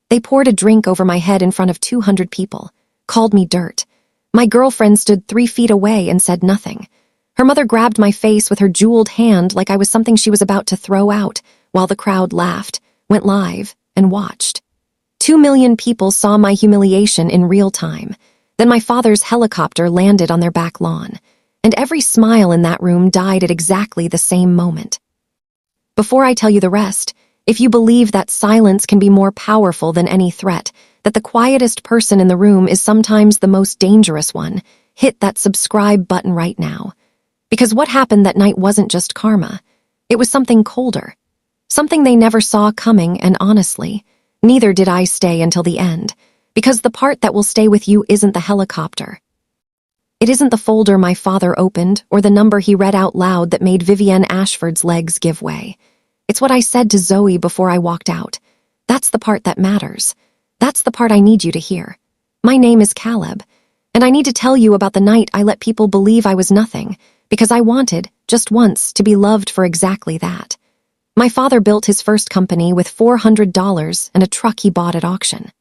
They poured a drink over my head in front of 200 people, called me dirt. My girlfriend stood 3 feet away and said nothing. Her mother grabbed my face with her jeweled hand like I was something she was about to throw out, while the crowd laughed, went live, and watched. 2 million people saw my humiliation in real time. Then my father's helicopter landed on their back lawn, and every smile in that room died at exactly the same moment. Before I tell you the rest, if you believe that silence can be more powerful than any threat, that the quietest person in the room is sometimes the most dangerous one, hit that subscribe button right now. Because what happened that night wasn't just karma. It was something colder. Something they never saw coming, and honestly, neither did I stay until the end. Because the part that will stay with you isn't the helicopter. It isn't the folder my father opened or the number he read out loud that made Vivienne Ashford's legs give way. It's what I said to Zoe before I walked out. That's the part that matters. That's the part I need you to hear. My name is Caleb, and I need to tell you about the night I let people believe I was nothing, because I wanted, just once, to be loved for exactly that. My father built his first company with $400 and a truck he bought at auction.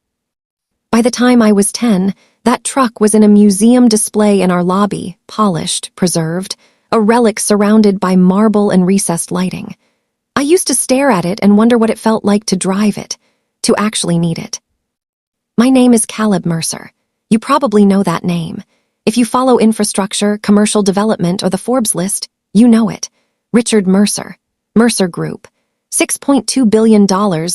By the time I was 10, that truck was in a museum display in our lobby, polished, preserved, a relic surrounded by marble and recessed lighting. I used to stare at it and wonder what it felt like to drive it, to actually need it. My name is Caleb Mercer. You probably know that name. If you follow infrastructure, commercial development, or the Forbes list, you know it. Richard Mercer. Mercer Group. $6.2 billion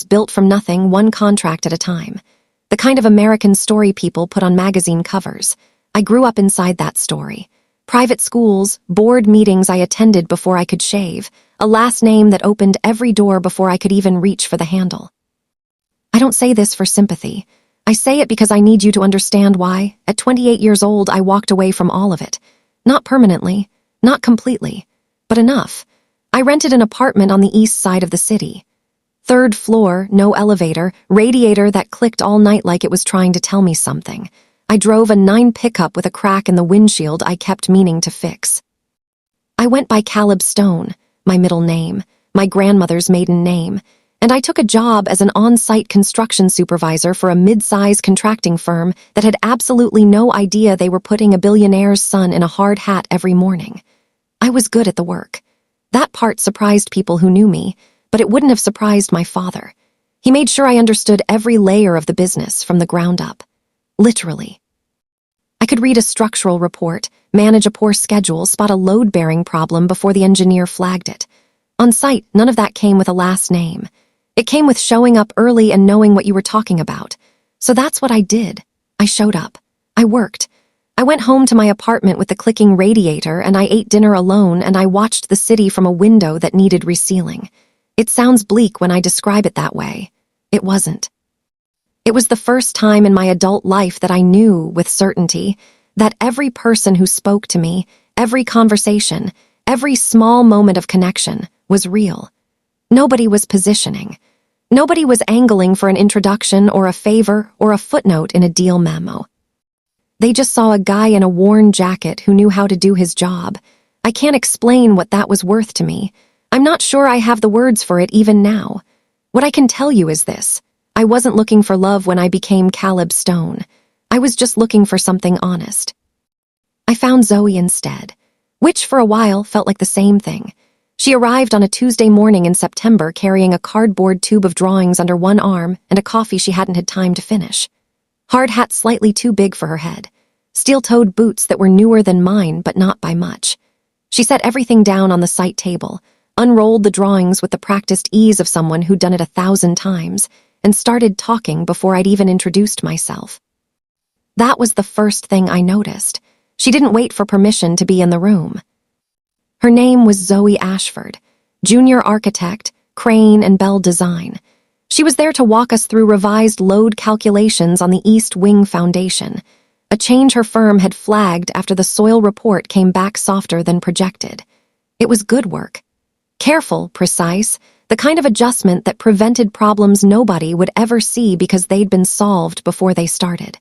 built from nothing, one contract at a time. The kind of American story people put on magazine covers. I grew up inside that story. Private schools, board meetings I attended before I could shave, a last name that opened every door before I could even reach for the handle. I don't say this for sympathy. I say it because I need you to understand why, at 28 years old, I walked away from all of it. Not permanently, not completely, but enough. I rented an apartment on the east side of the city. 3rd floor, no elevator, radiator that clicked all night like it was trying to tell me something. I drove a 9 pickup with a crack in the windshield I kept meaning to fix. I went by Caleb Stone, my middle name, my grandmother's maiden name, and I took a job as an on-site construction supervisor for a mid-size contracting firm that had absolutely no idea they were putting a billionaire's son in a hard hat every morning. I was good at the work. That part surprised people who knew me, but it wouldn't have surprised my father. He made sure I understood every layer of the business from the ground up. Literally. I could read a structural report, manage a poor schedule, spot a load-bearing problem before the engineer flagged it. On site, none of that came with a last name. It came with showing up early and knowing what you were talking about. So that's what I did. I showed up. I worked. I went home to my apartment with the clicking radiator, and I ate dinner alone, and I watched the city from a window that needed resealing. It sounds bleak when I describe it that way. It wasn't. It was the first time in my adult life that I knew, with certainty, that every person who spoke to me, every conversation, every small moment of connection, was real. Nobody was positioning. Nobody was angling for an introduction or a favor or a footnote in a deal memo. They just saw a guy in a worn jacket who knew how to do his job. I can't explain what that was worth to me. I'm not sure I have the words for it even now. What I can tell you is this. I wasn't looking for love when I became Caleb Stone. I was just looking for something honest. I found Zoe instead, which for a while felt like the same thing. She arrived on a Tuesday morning in September carrying a cardboard tube of drawings under one arm and a coffee she hadn't had time to finish. Hard hat slightly too big for her head. Steel-toed boots that were newer than mine, but not by much. She set everything down on the site table, unrolled the drawings with the practiced ease of someone who'd done it 1,000 times, and started talking before I'd even introduced myself. That was the first thing I noticed. She didn't wait for permission to be in the room. Her name was Zoe Ashford, junior architect, Crane and Bell Design. She was there to walk us through revised load calculations on the East Wing Foundation, a change her firm had flagged after the soil report came back softer than projected. It was good work. Careful, precise, the kind of adjustment that prevented problems nobody would ever see because they'd been solved before they started.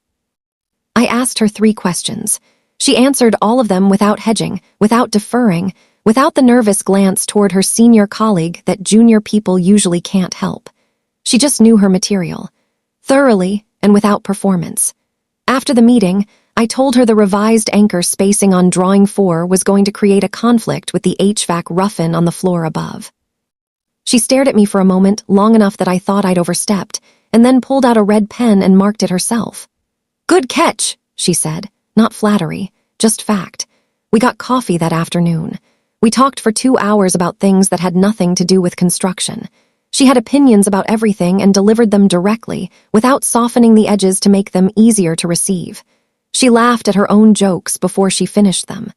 I asked her 3 questions. She answered all of them without hedging, without deferring, without the nervous glance toward her senior colleague that junior people usually can't help. She just knew her material. thoroughly and without performance. After the meeting, I told her the revised anchor spacing on drawing 4 was going to create a conflict with the HVAC rough-in on the floor above. She stared at me for a moment, long enough that I thought I'd overstepped, and then pulled out a red pen and marked it herself. "Good catch," she said. Not flattery, just fact. We got coffee that afternoon. We talked for 2 hours about things that had nothing to do with construction. She had opinions about everything and delivered them directly, without softening the edges to make them easier to receive. She laughed at her own jokes before she finished them.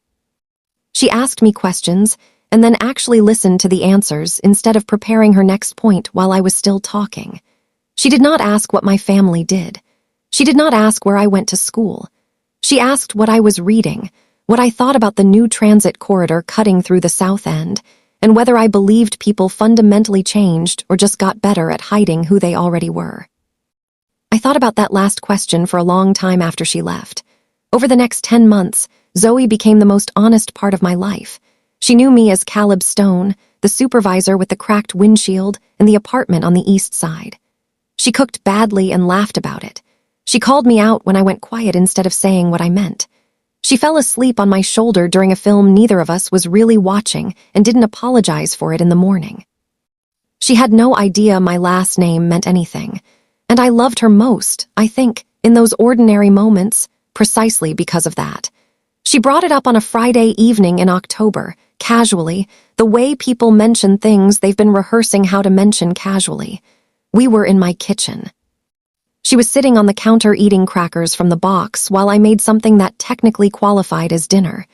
She asked me questions, and then actually listened to the answers instead of preparing her next point while I was still talking. She did not ask what my family did. She did not ask where I went to school. She asked what I was reading, what I thought about the new transit corridor cutting through the South End, and whether I believed people fundamentally changed or just got better at hiding who they already were. I thought about that last question for a long time after she left. Over the next 10 months, Zoe became the most honest part of my life. She knew me as Caleb Stone, the supervisor with the cracked windshield and the apartment on the east side. She cooked badly and laughed about it. She called me out when I went quiet instead of saying what I meant. She fell asleep on my shoulder during a film neither of us was really watching and didn't apologize for it in the morning. She had no idea my last name meant anything, and I loved her most, I think, in those ordinary moments, precisely because of that. She brought it up on a Friday evening in October, casually, the way people mention things they've been rehearsing how to mention casually. We were in my kitchen. She was sitting on the counter eating crackers from the box while I made something that technically qualified as dinner.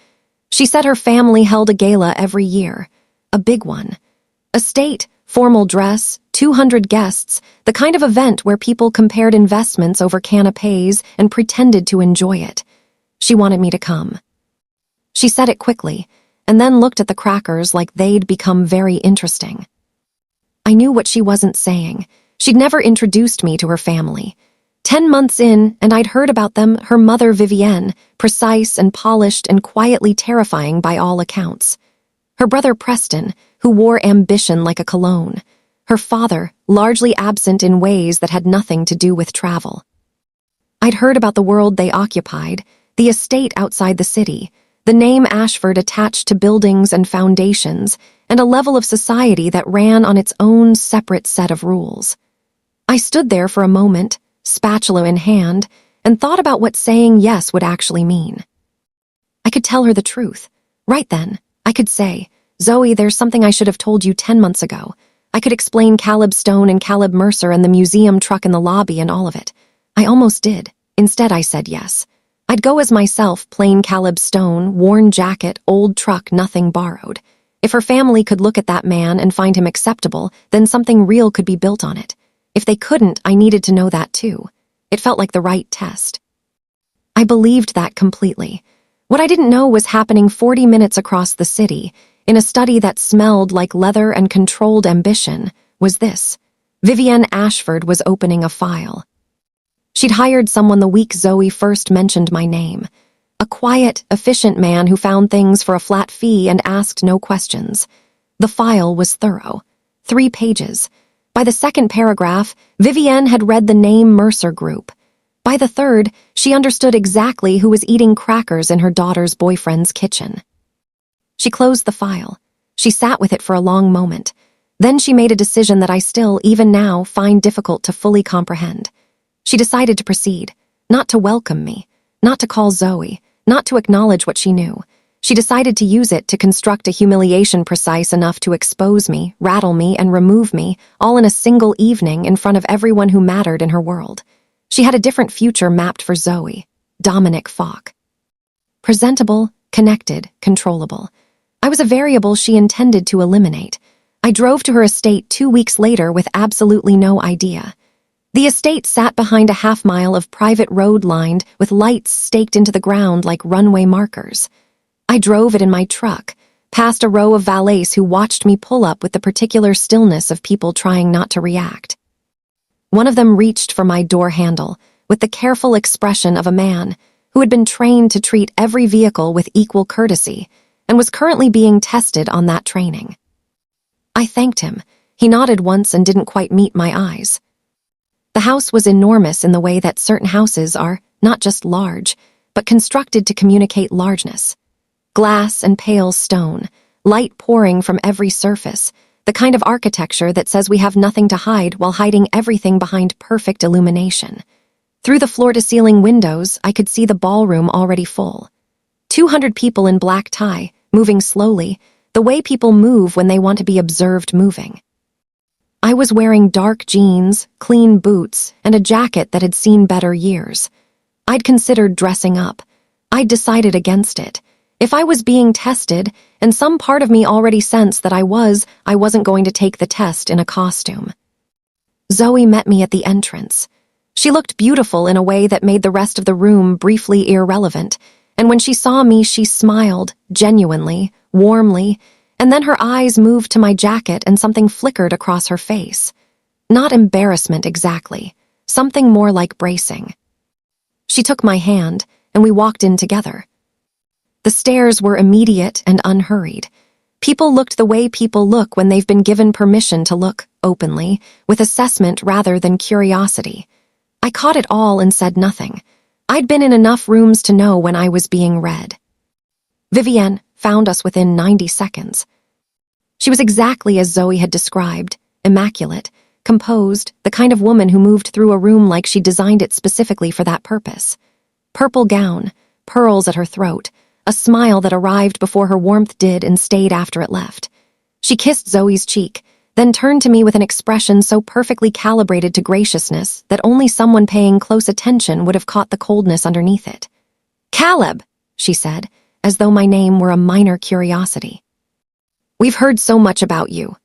She said her family held a gala every year, a big one. A state, formal dress, 200 guests, the kind of event where people compared investments over canapés and pretended to enjoy it. She wanted me to come. She said it quickly, and then looked at the crackers like they'd become very interesting. I knew what she wasn't saying. She'd never introduced me to her family. 10 months in, and I'd heard about them, her mother Vivienne, precise and polished and quietly terrifying by all accounts. Her brother Preston, who wore ambition like a cologne. Her father, largely absent in ways that had nothing to do with travel. I'd heard about the world they occupied, the estate outside the city, the name Ashford attached to buildings and foundations, and a level of society that ran on its own separate set of rules. I stood there for a moment, spatula in hand, and thought about what saying yes would actually mean. I could tell her the truth. Right then, I could say, "Zoe, there's something I should have told you 10 months ago." I could explain Caleb Stone and Caleb Mercer and the museum truck in the lobby and all of it. I almost did. Instead, I said yes. I'd go as myself, plain Caleb Stone, worn jacket, old truck, nothing borrowed. If her family could look at that man and find him acceptable, then something real could be built on it. If they couldn't, I needed to know that too. It felt like the right test. I believed that completely. What I didn't know was happening 40 minutes across the city, in a study that smelled like leather and controlled ambition, was this. Vivienne Ashford was opening a file. She'd hired someone the week Zoe first mentioned my name. A quiet, efficient man who found things for a flat fee and asked no questions. The file was thorough. 3 pages. By the second paragraph, Vivienne had read the name Mercer Group. By the third, she understood exactly who was eating crackers in her daughter's boyfriend's kitchen. She closed the file. She sat with it for a long moment. Then she made a decision that I still, even now, find difficult to fully comprehend. She decided to proceed, not to welcome me, not to call Zoe, not to acknowledge what she knew. She decided to use it to construct a humiliation precise enough to expose me, rattle me, and remove me, all in a single evening in front of everyone who mattered in her world. She had a different future mapped for Zoe, Dominic Falk. Presentable, connected, controllable. I was a variable she intended to eliminate. I drove to her estate 2 weeks later with absolutely no idea. The estate sat behind a half-mile of private road lined with lights staked into the ground like runway markers. I drove it in my truck, past a row of valets who watched me pull up with the particular stillness of people trying not to react. One of them reached for my door handle with the careful expression of a man who had been trained to treat every vehicle with equal courtesy and was currently being tested on that training. I thanked him. He nodded once and didn't quite meet my eyes. The house was enormous in the way that certain houses are not just large, but constructed to communicate largeness. Glass and pale stone, light pouring from every surface, the kind of architecture that says we have nothing to hide while hiding everything behind perfect illumination. Through the floor-to-ceiling windows, I could see the ballroom already full. 200 people in black tie, moving slowly, the way people move when they want to be observed moving. I was wearing dark jeans, clean boots, and a jacket that had seen better years. I'd considered dressing up. I'd decided against it. If I was being tested, and some part of me already sensed that I wasn't going to take the test in a costume. Zoe met me at the entrance. She looked beautiful in a way that made the rest of the room briefly irrelevant, and when she saw me, she smiled, genuinely, warmly, and then her eyes moved to my jacket and something flickered across her face. Not embarrassment exactly, something more like bracing. She took my hand, and we walked in together. The stares were immediate and unhurried. People looked the way people look when they've been given permission to look, openly, with assessment rather than curiosity. I caught it all and said nothing. I'd been in enough rooms to know when I was being read. Vivienne found us within 90 seconds. She was exactly as Zoe had described, immaculate, composed, the kind of woman who moved through a room like she designed it specifically for that purpose. Purple gown, pearls at her throat, a smile that arrived before her warmth did and stayed after it left. She kissed Zoe's cheek, then turned to me with an expression so perfectly calibrated to graciousness that only someone paying close attention would have caught the coldness underneath it. "Caleb," she said, as though my name were a minor curiosity. "We've heard so much about you."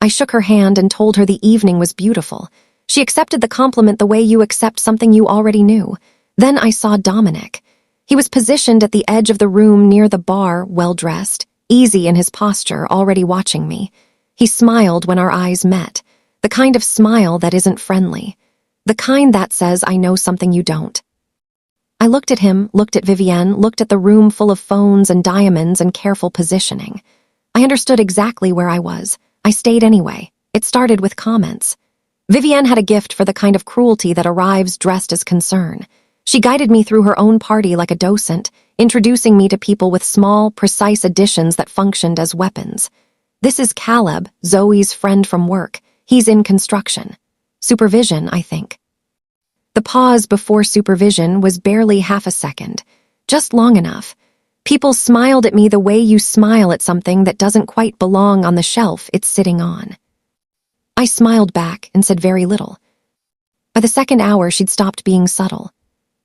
I shook her hand and told her the evening was beautiful. She accepted the compliment the way you accept something you already knew. Then I saw Dominic. He was positioned at the edge of the room near the bar, well-dressed, easy in his posture, already watching me. He smiled when our eyes met, the kind of smile that isn't friendly, the kind that says, "I know something you don't." I looked at him, looked at Vivienne, looked at the room full of phones and diamonds and careful positioning. I understood exactly where I was. I stayed anyway. It started with comments. Vivienne had a gift for the kind of cruelty that arrives dressed as concern. She guided me through her own party like a docent, introducing me to people with small, precise additions that functioned as weapons. "This is Caleb, Zoe's friend from work. He's in construction. Supervision, I think." The pause before supervision was barely half a second, just long enough. People smiled at me the way you smile at something that doesn't quite belong on the shelf it's sitting on. I smiled back and said very little. By the second hour, she'd stopped being subtle.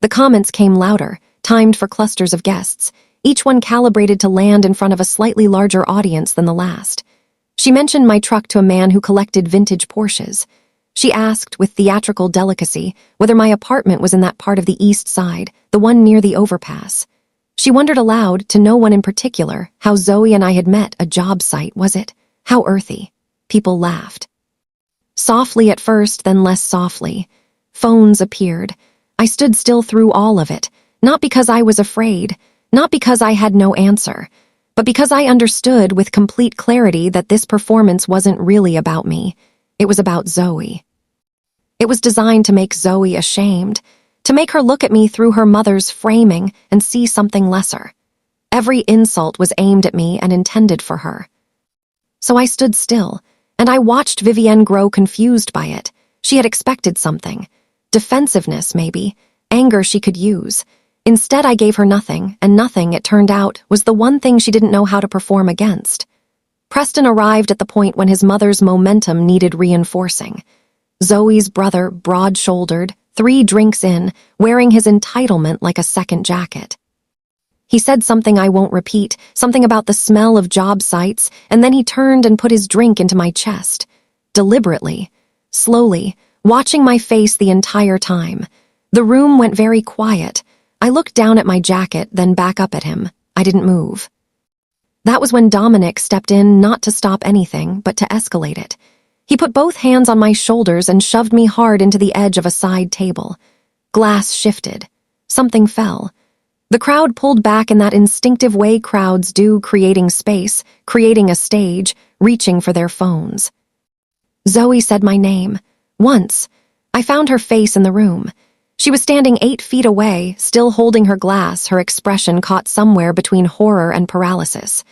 The comments came louder, timed for clusters of guests, each one calibrated to land in front of a slightly larger audience than the last. She mentioned my truck to a man who collected vintage Porsches. She asked, with theatrical delicacy, whether my apartment was in that part of the east side, the one near the overpass. She wondered aloud, to no one in particular, how Zoe and I had met. A job site, was it? How earthy. People laughed. Softly at first, then less softly. Phones appeared. I stood still through all of it, not because I was afraid, not because I had no answer, but because I understood with complete clarity that this performance wasn't really about me. It was about Zoe. It was designed to make Zoe ashamed, to make her look at me through her mother's framing and see something lesser. Every insult was aimed at me and intended for her. So I stood still, and I watched Vivienne grow confused by it. She had expected something. Defensiveness, maybe. Anger she could use. Instead, I gave her nothing, and nothing, it turned out, was the one thing she didn't know how to perform against. Preston arrived at the point when his mother's momentum needed reinforcing. Zoe's brother, broad-shouldered, 3 drinks in, wearing his entitlement like a second jacket. He said something I won't repeat, something about the smell of job sites, and then he turned and put his drink into my chest. Deliberately, slowly, watching my face the entire time. The room went very quiet. I looked down at my jacket, then back up at him. I didn't move. That was when Dominic stepped in, not to stop anything, but to escalate it. He put both hands on my shoulders and shoved me hard into the edge of a side table. Glass shifted. Something fell. The crowd pulled back in that instinctive way crowds do, creating space, creating a stage, reaching for their phones. Zoe said my name. Once. I found her face in the room. She was standing 8 feet away, still holding her glass, her expression caught somewhere between horror and paralysis.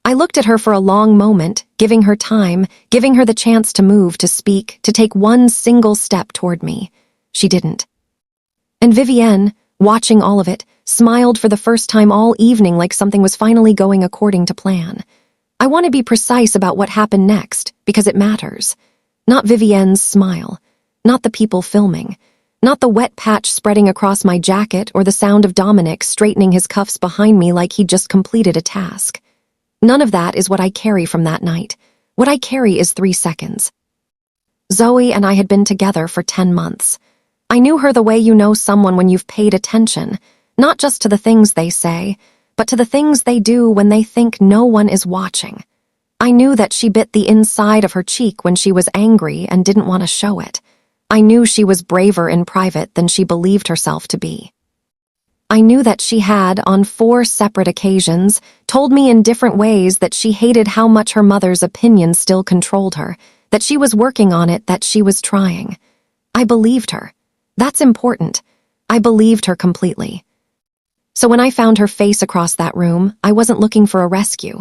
I looked at her for a long moment, giving her time, giving her the chance to move, to speak, to take one single step toward me. She didn't. And Vivienne, watching all of it, smiled for the first time all evening, like something was finally going according to plan. I want to be precise about what happened next, because it matters. Not Vivienne's smile, not the people filming, not the wet patch spreading across my jacket or the sound of Dominic straightening his cuffs behind me like he'd just completed a task. None of that is what I carry from that night. What I carry is 3 seconds. Zoe and I had been together for 10 months. I knew her the way you know someone when you've paid attention, not just to the things they say, but to the things they do when they think no one is watching. I knew that she bit the inside of her cheek when she was angry and didn't want to show it. I knew she was braver in private than she believed herself to be. I knew that she had, on 4 separate occasions, told me in different ways that she hated how much her mother's opinion still controlled her, that she was working on it, that she was trying. I believed her. That's important. I believed her completely. So when I found her face across that room, I wasn't looking for a rescue.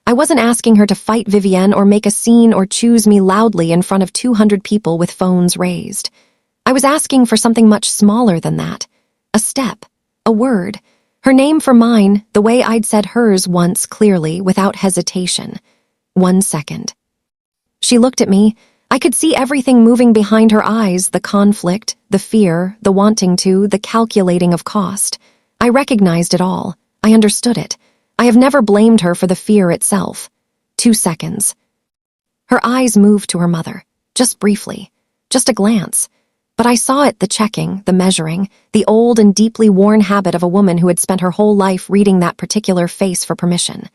I wasn't asking her to fight Vivienne or make a scene or choose me loudly in front of 200 people with phones raised. I was asking for something much smaller than that. A step. A word. Her name for mine, the way I'd said hers once, clearly, without hesitation. 1 second. She looked at me. I could see everything moving behind her eyes, the conflict, the fear, the wanting to, the calculating of cost. I recognized it all. I understood it. I have never blamed her for the fear itself. 2 seconds. Her eyes moved to her mother. Just briefly. Just a glance. But I saw it, the checking, the measuring, the old and deeply worn habit of a woman who had spent her whole life reading that particular face for permission.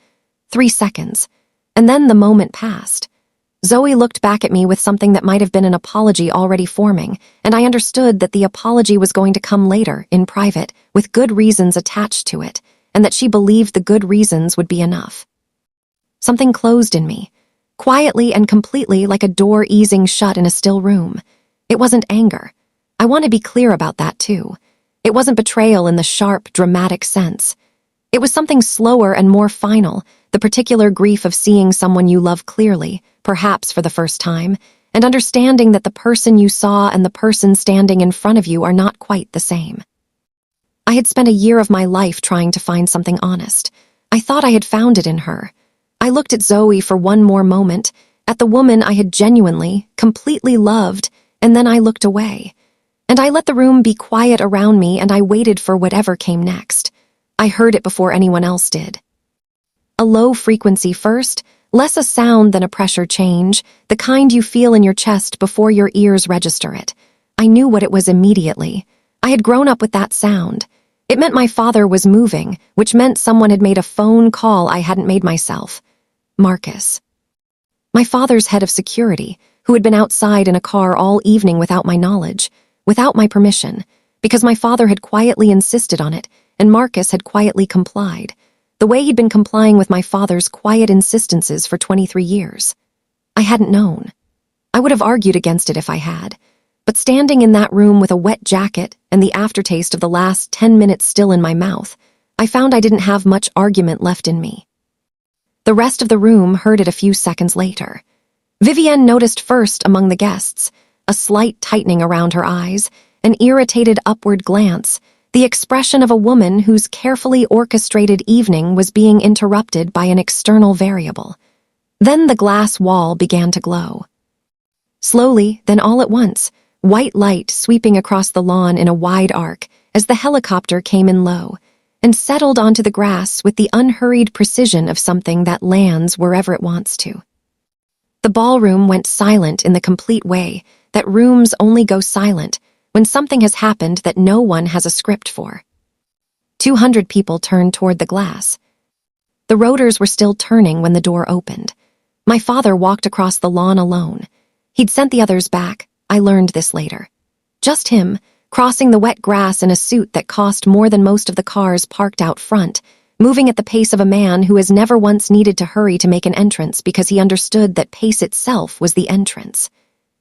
3 seconds. And then the moment passed. Zoe looked back at me with something that might have been an apology already forming, and I understood that the apology was going to come later, in private, with good reasons attached to it, and that she believed the good reasons would be enough. Something closed in me, quietly and completely, like a door easing shut in a still room. It wasn't anger. I want to be clear about that, too. It wasn't betrayal in the sharp, dramatic sense. It was something slower and more final, the particular grief of seeing someone you love clearly, perhaps for the first time, and understanding that the person you saw and the person standing in front of you are not quite the same. I had spent a year of my life trying to find something honest. I thought I had found it in her. I looked at Zoe for one more moment, at the woman I had genuinely, completely loved, and then I looked away. And I let the room be quiet around me, and I waited for whatever came next. I heard it before anyone else did. A low frequency first, less a sound than a pressure change, the kind you feel in your chest before your ears register it. I knew what it was immediately. I had grown up with that sound. It meant my father was moving, which meant someone had made a phone call I hadn't made myself. Marcus. My father's head of security, who had been outside in a car all evening without my knowledge, without my permission, because my father had quietly insisted on it, and Marcus had quietly complied, the way he'd been complying with my father's quiet insistences for 23 years. I hadn't known. I would have argued against it if I had, but standing in that room with a wet jacket and the aftertaste of the last 10 minutes still in my mouth, I found I didn't have much argument left in me. The rest of the room heard it a few seconds later. Vivienne noticed first among the guests, a slight tightening around her eyes, an irritated upward glance, the expression of a woman whose carefully orchestrated evening was being interrupted by an external variable. Then the glass wall began to glow. Slowly, then all at once, white light sweeping across the lawn in a wide arc as the helicopter came in low and settled onto the grass with the unhurried precision of something that lands wherever it wants to. The ballroom went silent in the complete way that rooms only go silent when something has happened that no one has a script for. 200 people turned toward the glass. The rotors were still turning when the door opened. My father walked across the lawn alone. He'd sent the others back. I learned this later. Just him, crossing the wet grass in a suit that cost more than most of the cars parked out front, moving at the pace of a man who has never once needed to hurry to make an entrance because he understood that pace itself was the entrance.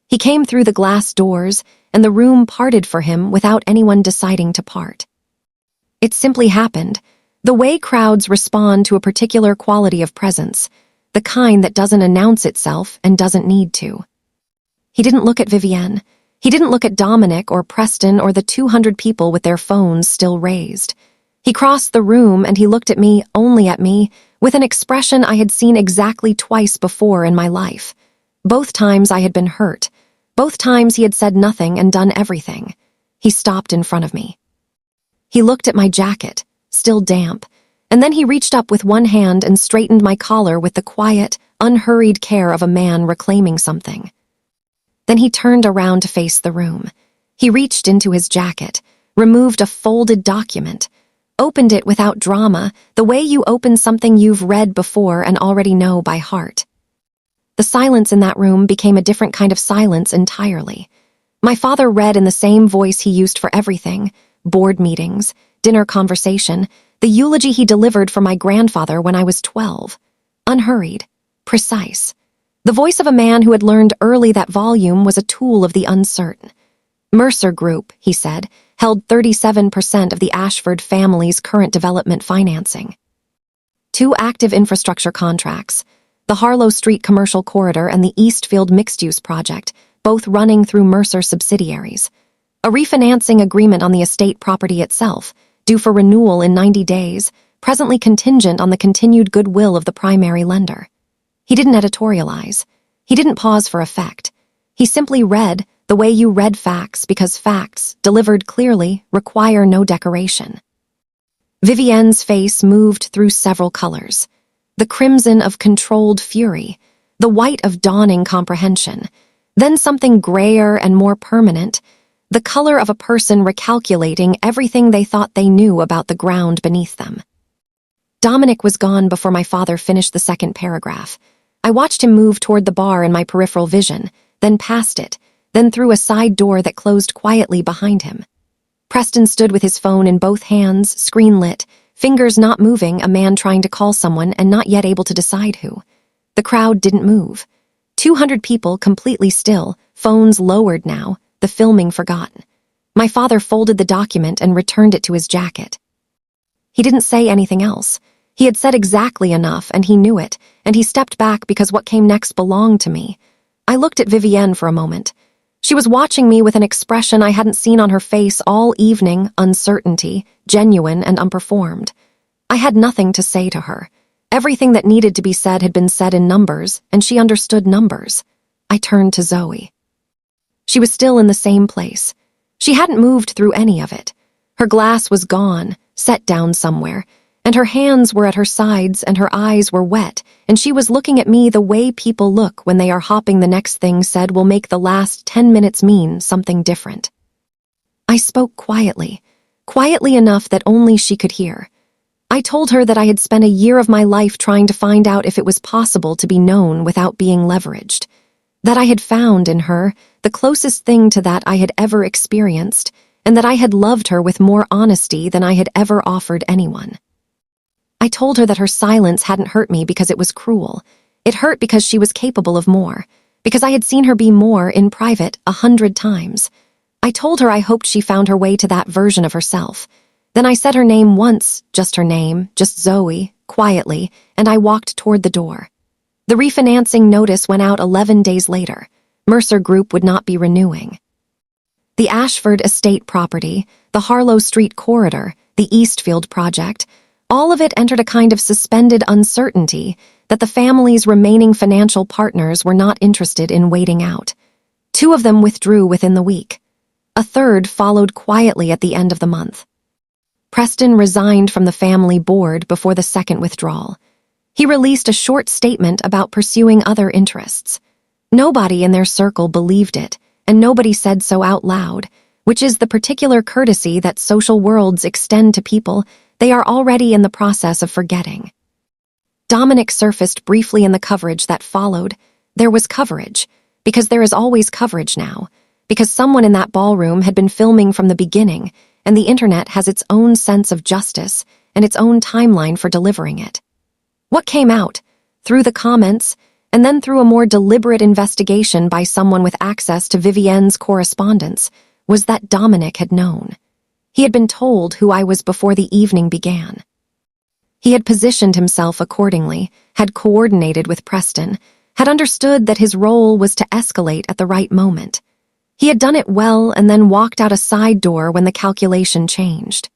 He came through the glass doors, and the room parted for him without anyone deciding to part. It simply happened. The way crowds respond to a particular quality of presence, the kind that doesn't announce itself and doesn't need to. He didn't look at Vivienne. He didn't look at Dominic or Preston or the 200 people with their phones still raised. He crossed the room and he looked at me, only at me, with an expression I had seen exactly twice before in my life. Both times I had been hurt. Both times he had said nothing and done everything. He stopped in front of me. He looked at my jacket, still damp, and then he reached up with one hand and straightened my collar with the quiet, unhurried care of a man reclaiming something. Then he turned around to face the room. He reached into his jacket, removed a folded document, opened it without drama, the way you open something you've read before and already know by heart. The silence in that room became a different kind of silence entirely. My father read in the same voice he used for everything, board meetings, dinner conversation, the eulogy he delivered for my grandfather when I was 12. Unhurried, precise. The voice of a man who had learned early that volume was a tool of the uncertain. Mercer Group, he said, held 37% of the Ashford family's current development financing. 2 active infrastructure contracts, the Harlow Street Commercial Corridor and the Eastfield Mixed-Use Project, both running through Mercer subsidiaries. A refinancing agreement on the estate property itself, due for renewal in 90 days, presently contingent on the continued goodwill of the primary lender. He didn't editorialize. He didn't pause for effect. He simply read the way you read facts because facts, delivered clearly, require no decoration. Vivienne's face moved through several colors. The crimson of controlled fury, the white of dawning comprehension, then something grayer and more permanent, the color of a person recalculating everything they thought they knew about the ground beneath them. Dominic was gone before my father finished the second paragraph. I watched him move toward the bar in my peripheral vision, then past it, then through a side door that closed quietly behind him. Preston stood with his phone in both hands, screen lit, fingers not moving, a man trying to call someone and not yet able to decide who. The crowd didn't move. 200 people completely still, phones lowered now, the filming forgotten. My father folded the document and returned it to his jacket. He didn't say anything else. He had said exactly enough, and he knew it, and he stepped back because what came next belonged to me. I looked at Vivienne for a moment. She was watching me with an expression I hadn't seen on her face all evening, uncertainty, genuine and unperformed. I had nothing to say to her. Everything that needed to be said had been said in numbers, and she understood numbers. I turned to Zoe. She was still in the same place. She hadn't moved through any of it. Her glass was gone, set down somewhere, and her hands were at her sides and her eyes were wet, and she was looking at me the way people look when they are hoping the next thing said will make the last 10 minutes mean something different. I spoke quietly enough that only she could hear. I told her that I had spent a year of my life trying to find out if it was possible to be known without being leveraged, that I had found in her the closest thing to that I had ever experienced, and that I had loved her with more honesty than I had ever offered anyone. I told her that her silence hadn't hurt me because it was cruel. It hurt because she was capable of more, because I had seen her be more in private 100 times. I told her I hoped she found her way to that version of herself. Then I said her name once, just her name, just Zoe, quietly, and I walked toward the door. The refinancing notice went out 11 days later. Mercer Group would not be renewing. The Ashford estate property, the Harlow Street corridor, the Eastfield project, all of it entered a kind of suspended uncertainty that the family's remaining financial partners were not interested in waiting out. 2 of them withdrew within the week. A third followed quietly at the end of the month. Preston resigned from the family board before the second withdrawal. He released a short statement about pursuing other interests. Nobody in their circle believed it, and nobody said so out loud, which is the particular courtesy that social worlds extend to people they are already in the process of forgetting. Dominic surfaced briefly in the coverage that followed. There was coverage, because there is always coverage now, because someone in that ballroom had been filming from the beginning, and the internet has its own sense of justice and its own timeline for delivering it. What came out, through the comments, And then through a more deliberate investigation by someone with access to Vivienne's correspondence, was that Dominic had known. He had been told who I was before the evening began. He had positioned himself accordingly, had coordinated with Preston, had understood that his role was to escalate at the right moment. He had done it well and then walked out a side door when the calculation changed.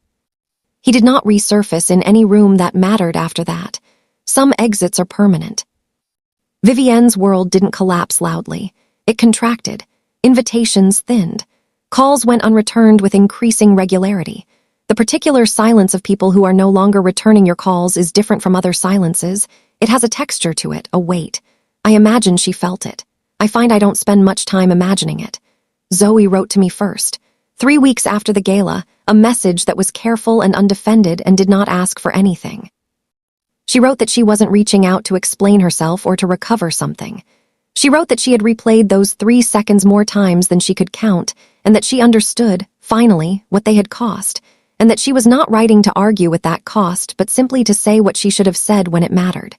He did not resurface in any room that mattered after that. Some exits are permanent. Vivienne's world didn't collapse loudly. It contracted. Invitations thinned. Calls went unreturned with increasing regularity. The particular silence of people who are no longer returning your calls is different from other silences. It has a texture to it, a weight. I imagine she felt it. I find I don't spend much time imagining it. Zoe wrote to me first. 3 weeks after the gala, a message that was careful and undefended and did not ask for anything. She wrote that she wasn't reaching out to explain herself or to recover something. She wrote that she had replayed those 3 seconds more times than she could count, and that she understood, finally, what they had cost, and that she was not writing to argue with that cost, but simply to say what she should have said when it mattered.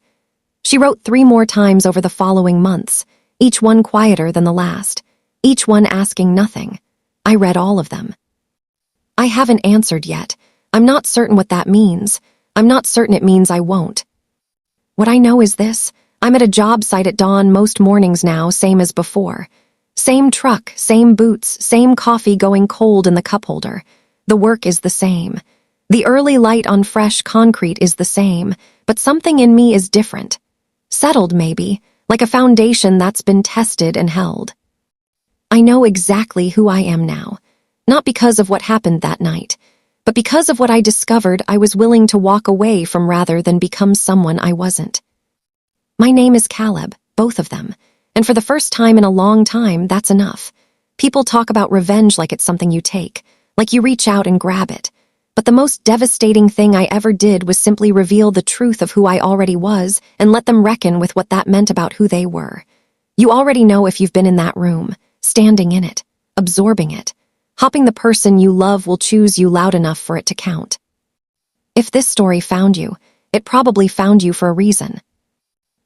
She wrote 3 more times over the following months, each one quieter than the last, each one asking nothing. I read all of them. I haven't answered yet. I'm not certain what that means. I'm not certain it means I won't. What I know is this: I'm at a job site at dawn most mornings now, same as before. Same truck, same boots, same coffee going cold in the cup holder. The work is the same. The early light on fresh concrete is the same, but something in me is different. Settled, maybe, like a foundation that's been tested and held. I know exactly who I am now, not because of what happened that night, but because of what I discovered I was willing to walk away from rather than become someone I wasn't. My name is Caleb, both of them, and for the first time in a long time, that's enough. People talk about revenge like it's something you take, like you reach out and grab it. But the most devastating thing I ever did was simply reveal the truth of who I already was and let them reckon with what that meant about who they were. You already know if you've been in that room, standing in it, absorbing it. Hopping the person you love will choose you loud enough for it to count. If this story found you, it probably found you for a reason.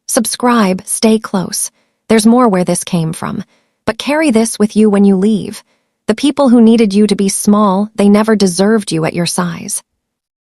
Subscribe, stay close. There's more where this came from, but carry this with you when you leave. The people who needed you to be small, they never deserved you at your size.